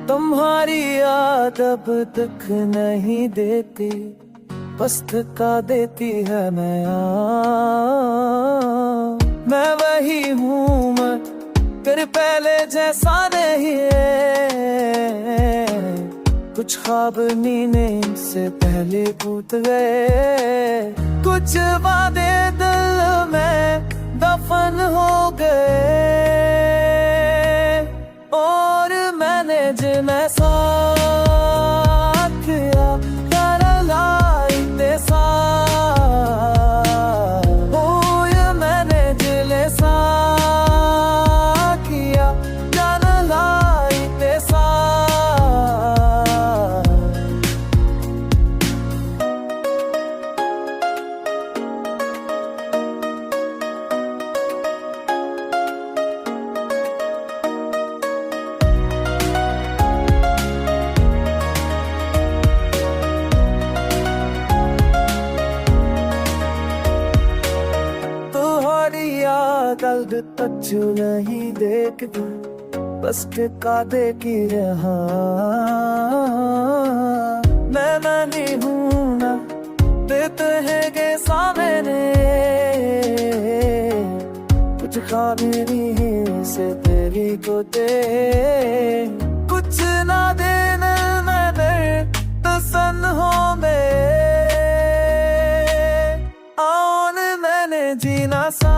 तुम्हारी याद अब तक नहीं देती, बस थका देती है मैं वही हूँ मैं, फिर पहले जैसा नहीं है। कुछ ख्वाब नींद से पहले टूट गए, कुछ वादे दिल में दफन हो गए, और मैंने जिन्हें साथ किया कर लाई ते साथ, ओ ये मैंने जिन्हें साथ किया कर लाई ते साथ। कल तक नहीं देखती, बस टिका दे की रहा मैं नहीं हूँ ना, देते हैं के सामने कुछ खामेरी से तेरी को दे, कुछ ना देने मैंने तसन हो में, और मैंने जीना सा